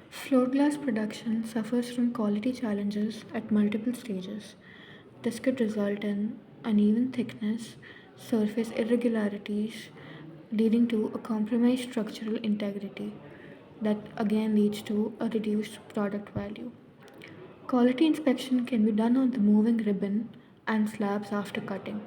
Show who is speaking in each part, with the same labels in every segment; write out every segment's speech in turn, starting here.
Speaker 1: Float glass production suffers from quality challenges at multiple stages. This could result in uneven thickness, surface irregularities, leading to a compromised structural integrity that again leads to a reduced product value. Quality inspection can be done on the moving ribbon and slabs after cutting.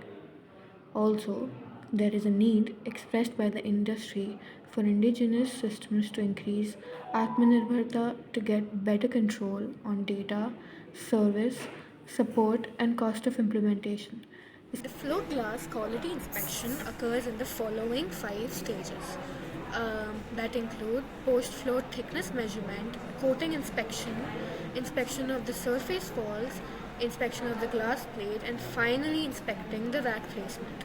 Speaker 1: Also, there is a need expressed by the industry for indigenous systems to increase Atmanirbharta to get better control on data, service, support, and cost of implementation. The flow glass quality inspection occurs in the following 5 stages. That include post-flow thickness measurement, coating inspection, inspection of the surface walls, inspection of the glass plate, and finally inspecting the rack placement.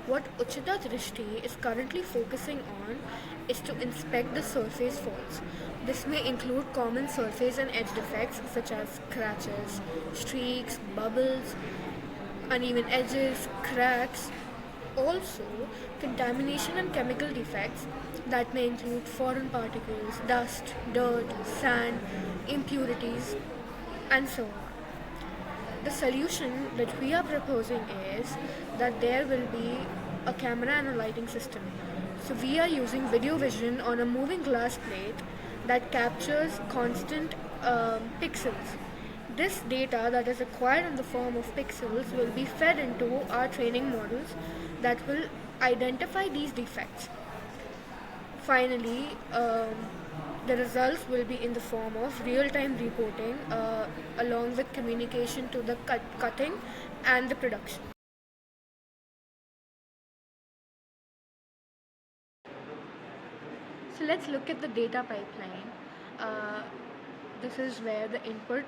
Speaker 1: What UchitaDrishti is currently focusing on is to inspect the surface faults. This may include common surface and edge defects such as scratches, streaks, bubbles, uneven edges, cracks. Also, contamination and chemical defects that may include foreign particles, dust, dirt, sand, impurities, and so on. The solution that we are proposing is that there will be a camera and a lighting system. So we are using video vision on a moving glass plate that captures constant pixels. This data that is acquired in the form of pixels will be fed into our training models that will identify these defects. Finally, the results will be in the form of real-time reporting along with communication to the cutting and the production. So let's look at the data pipeline. Uh, this is where the input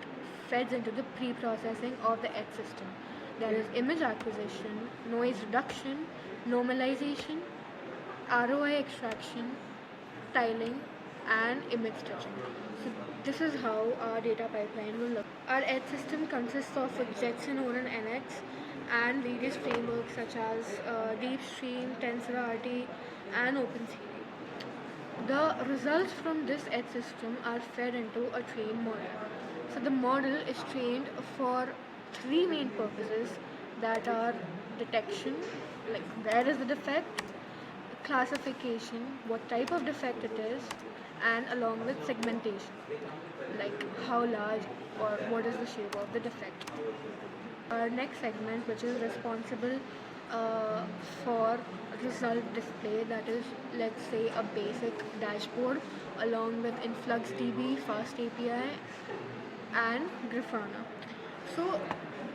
Speaker 1: feds into the pre-processing of the edge system. There is image acquisition, noise reduction, normalization, ROI extraction, tiling, and image stitching. So this is how our data pipeline will look. Our edge system consists of a Jetson Oren NX and various frameworks such as DeepStream, TensorRT, and OpenCV. The results from this edge system are fed into a trained model. So the model is trained for 3 main purposes, that are detection, like where is the defect, classification, what type of defect it is, and along with segmentation, like how large or what is the shape of the defect. Our next segment, which is responsible uh, for result display, that is, let's say, a basic dashboard along with InfluxDB, Fast API, and Grafana. So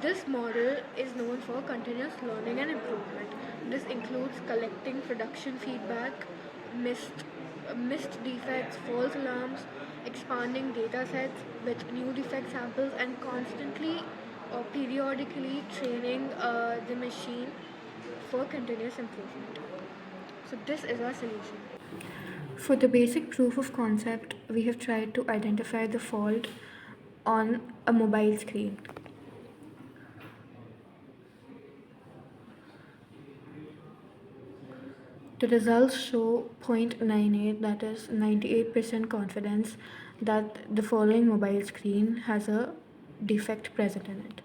Speaker 1: this model is known for continuous learning and improvement. This includes collecting production feedback, missed defects, false alarms, expanding data sets with new defect samples, and constantly or periodically training the machine for continuous improvement. So this is our solution. For the basic proof of concept, we have tried to identify the fault on a mobile screen. The results show 0.98, that is 98% confidence that the following mobile screen has a defect present in it.